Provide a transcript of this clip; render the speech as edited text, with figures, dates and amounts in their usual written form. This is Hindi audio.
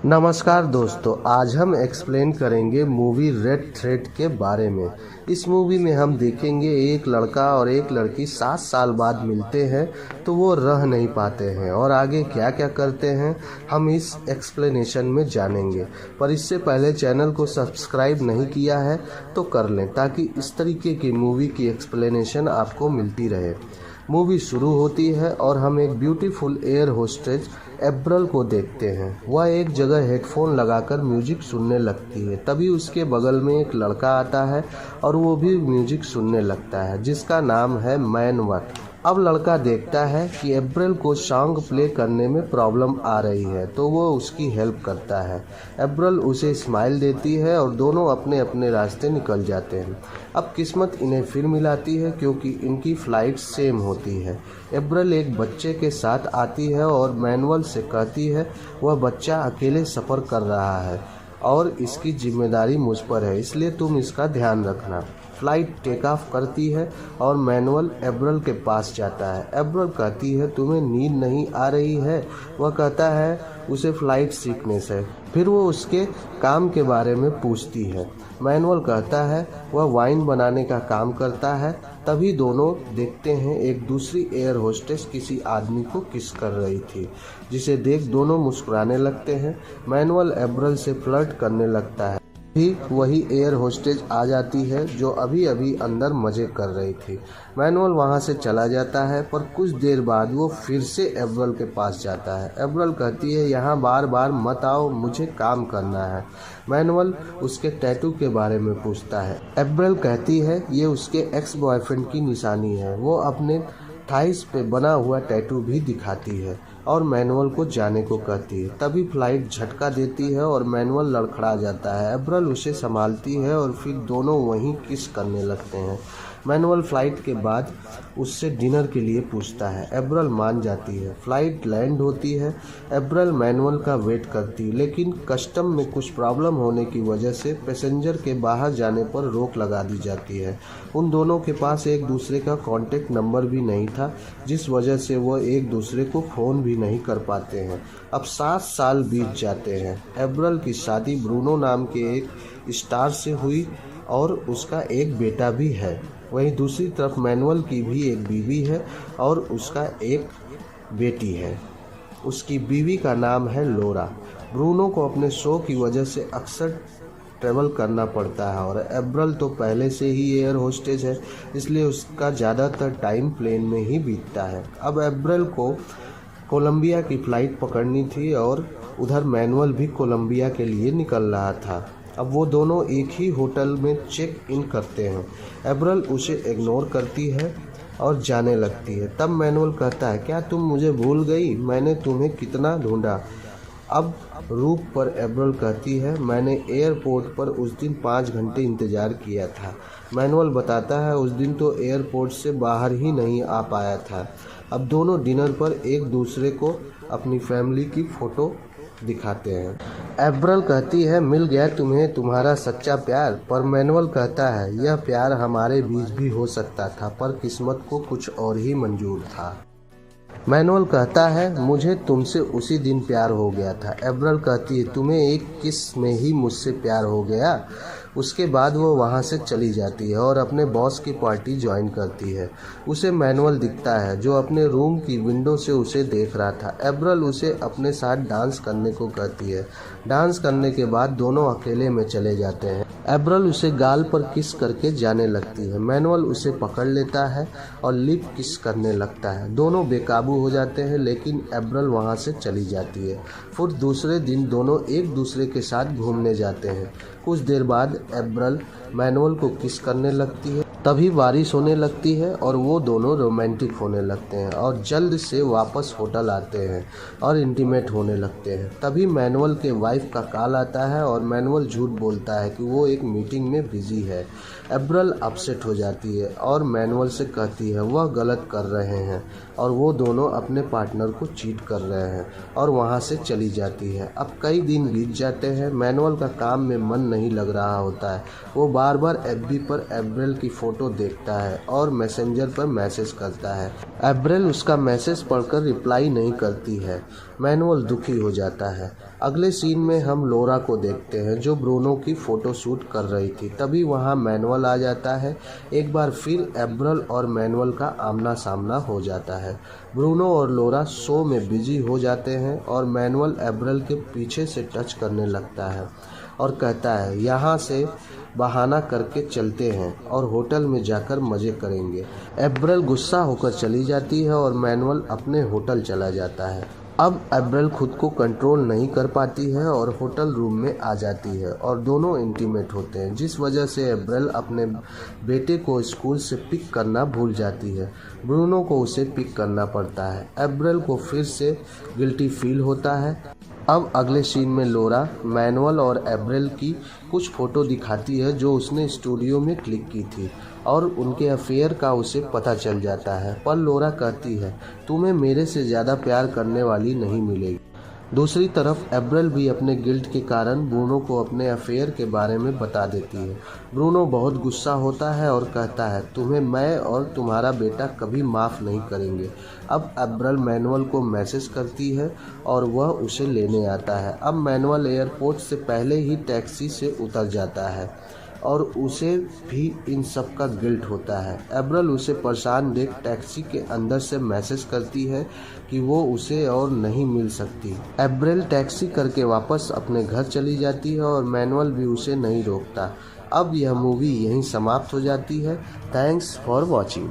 नमस्कार दोस्तों, आज हम एक्सप्लेन करेंगे मूवी रेड थ्रेड के बारे में। इस मूवी में हम देखेंगे एक लड़का और एक लड़की 7 साल बाद मिलते हैं तो वो रह नहीं पाते हैं और आगे क्या क्या करते हैं हम इस एक्सप्लेनेशन में जानेंगे। पर इससे पहले चैनल को सब्सक्राइब नहीं किया है तो कर लें ताकि इस तरीके की मूवी की एक्सप्लेनेशन आपको मिलती रहे। मूवी शुरू होती है और हम एक ब्यूटीफुल एयर होस्टेज एप्रल को देखते हैं। वह एक जगह हेडफोन लगाकर म्यूजिक सुनने लगती है। तभी उसके बगल में एक लड़का आता है और वो भी म्यूजिक सुनने लगता है जिसका नाम है मैनवट। अब लड़का देखता है कि एप्रल को सॉन्ग प्ले करने में प्रॉब्लम आ रही है तो वो उसकी हेल्प करता है। एप्रल उसे स्माइल देती है और दोनों अपने अपने रास्ते निकल जाते हैं। अब किस्मत इन्हें फिर मिलाती है क्योंकि इनकी फ्लाइट सेम होती है। एप्रल एक बच्चे के साथ आती है और मैनुअल से कहती है वह बच्चा अकेले सफ़र कर रहा है और इसकी जिम्मेदारी मुझ पर है, इसलिए तुम इसका ध्यान रखना। फ्लाइट टेक ऑफ करती है और मैनुअल एप्रल के पास जाता है। एप्रल कहती है तुम्हें नींद नहीं आ रही है। वह कहता है उसे फ्लाइट सिकनेस है। फिर वो उसके काम के बारे में पूछती है। मैनुअल कहता है वह वाइन बनाने का काम करता है। तभी दोनों देखते हैं एक दूसरी एयर होस्टेस किसी आदमी को किस कर रही थी, जिसे देख दोनों मुस्कुराने लगते हैं। मैनुअल एप्रल से फ्लर्ट करने लगता है। भी वही एयर होस्टेज आ जाती है जो अभी अभी अंदर मजे कर रही थी। मैनुअल वहां से चला जाता है पर कुछ देर बाद वो फिर से एप्रल के पास जाता है। एप्रल कहती है यहाँ बार बार मत आओ, मुझे काम करना है। मैनुअल उसके टैटू के बारे में पूछता है। एप्रल कहती है ये उसके एक्स बॉयफ्रेंड की निशानी है। वो अपने थाइस पे बना हुआ टैटू भी दिखाती है और मैनुअल को जाने को कहती है। तभी फ्लाइट झटका देती है और मैनुअल लड़खड़ा जाता है। एप्रल उसे संभालती है और फिर दोनों वहीं किस करने लगते हैं। मैनुअल फ्लाइट के बाद उससे डिनर के लिए पूछता है। एप्रल मान जाती है। फ्लाइट लैंड होती है। एप्रल मैनुअल का वेट करती है लेकिन कस्टम में कुछ प्रॉब्लम होने की वजह से पैसेंजर के बाहर जाने पर रोक लगा दी जाती है। उन दोनों के पास एक दूसरे का कॉन्टेक्ट नंबर भी नहीं था, जिस वजह से वो एक दूसरे को फ़ोन भी नहीं कर पाते हैं। अब 7 साल बीत जाते हैं। एप्रल की शादी ब्रूनो नाम के एक स्टार से हुई और उसका एक बेटा भी है। वहीं दूसरी तरफ मैनुअल की भी एक बीवी है और उसका एक बेटी है। उसकी बीवी का नाम है लोरा। ब्रूनो को अपने शो की वजह से अक्सर ट्रैवल करना पड़ता है और एप्रल तो पहले से ही एयर होस्टेज है, इसलिए उसका ज़्यादातर टाइम प्लेन में ही बीतता है। अब एप्रल को कोलंबिया की फ़्लाइट पकड़नी थी और उधर मैनुअल भी कोलंबिया के लिए निकल रहा था। अब वो दोनों एक ही होटल में चेक इन करते हैं। एप्रल उसे इग्नोर करती है और जाने लगती है। तब मैनुअल कहता है क्या तुम मुझे भूल गई? मैंने तुम्हें कितना ढूंढा। अब रूप पर एप्रल कहती है मैंने एयरपोर्ट पर उस दिन 5 घंटे इंतज़ार किया था। मैनुअल बताता है उस दिन तो एयरपोर्ट से बाहर ही नहीं आ पाया था। अब दोनों डिनर पर एक दूसरे को अपनी फैमिली की फ़ोटो दिखाते हैं। एप्रल कहती है मिल गया तुम्हें तुम्हारा सच्चा प्यार। पर मैनुअल कहता है यह प्यार हमारे बीच भी हो सकता था पर किस्मत को कुछ और ही मंजूर था। मैनुअल कहता है मुझे तुमसे उसी दिन प्यार हो गया था। एप्रल कहती है तुम्हें एक किस में ही मुझसे प्यार हो गया। उसके बाद वो वहाँ से चली जाती है और अपने बॉस की पार्टी ज्वाइन करती है। उसे मैनुअल दिखता है जो अपने रूम की विंडो से उसे देख रहा था। एप्रल उसे अपने साथ डांस करने को कहती है। डांस करने के बाद दोनों अकेले में चले जाते हैं। एप्रल उसे गाल पर किस करके जाने लगती है। मैनुअल उसे पकड़ लेता है और लिप किस करने लगता है। दोनों बेकाबू हो जाते हैं लेकिन एप्रल वहाँ से चली जाती है। फिर दूसरे दिन दोनों एक दूसरे के साथ घूमने जाते हैं। कुछ देर बाद एप्रल मैनुअल को किस करने लगती है। तभी बारिश होने लगती है और वो दोनों रोमांटिक होने लगते हैं और जल्द से वापस होटल आते हैं और इंटीमेट होने लगते हैं। तभी मैनुअल के वाइफ का कॉल आता है और मैनुअल झूठ बोलता है कि वो एक मीटिंग में बिजी है। एप्रल अपसेट हो जाती है और मैनुअल से कहती है वह गलत कर रहे हैं और वो दोनों अपने पार्टनर को चीट कर रहे हैं और वहाँ से चली जाती है। अब कई दिन बीत जाते हैं। मैनुअल का काम में मन नहीं लग रहा होता है। वो बार बार एफबी पर एप्रल की फ़ोटो देखता है और मैसेंजर पर मैसेज करता है। एब्रेल उसका मैसेज पढ़कर रिप्लाई नहीं करती है। मैनुअल दुखी हो जाता है। अगले सीन में हम लोरा को देखते हैं जो ब्रूनो की फ़ोटो शूट कर रही थी। तभी वहाँ मैनुअल आ जाता है। एक बार फिर एब्रेल और मैनुअल का आमना सामना हो जाता है। ब्रूनो और लोरा शो में बिजी हो जाते हैं और मैनुअल एब्रेल के पीछे से टच करने लगता है और कहता है यहाँ से बहाना करके चलते हैं और होटल में जाकर मज़े करेंगे। एब्रेल गुस्सा होकर चली जाती है और मैनुअल अपने होटल चला जाता है। अब एब्रेल खुद को कंट्रोल नहीं कर पाती है और होटल रूम में आ जाती है और दोनों इंटीमेट होते हैं, जिस वजह से एब्रेल अपने बेटे को स्कूल से पिक करना भूल जाती है। ब्रूनो को उसे पिक करना पड़ता है। एब्रेल को फिर से गिल्टी फील होता है। अब अगले सीन में लोरा मैनुअल और एब्रेल की कुछ फ़ोटो दिखाती है जो उसने स्टूडियो में क्लिक की थी और उनके अफेयर का उसे पता चल जाता है। पर लोरा कहती है तुम्हें मेरे से ज़्यादा प्यार करने वाली नहीं मिलेगी। दूसरी तरफ एब्रेल भी अपने गिल्ट के कारण ब्रूनो को अपने अफेयर के बारे में बता देती है। ब्रूनो बहुत गुस्सा होता है और कहता है तुम्हें मैं और तुम्हारा बेटा कभी माफ़ नहीं करेंगे। अब एब्रेल मैनुअल को मैसेज करती है और वह उसे लेने आता है। अब मैनुअल एयरपोर्ट से पहले ही टैक्सी से उतर जाता है और उसे भी इन सब का गिल्ट होता है। एब्रेल उसे परेशान देख टैक्सी के अंदर से मैसेज करती है कि वो उसे और नहीं मिल सकती। एब्रेल टैक्सी करके वापस अपने घर चली जाती है और मैनुअल भी उसे नहीं रोकता। अब यह मूवी यहीं समाप्त हो जाती है। Thanks for watching.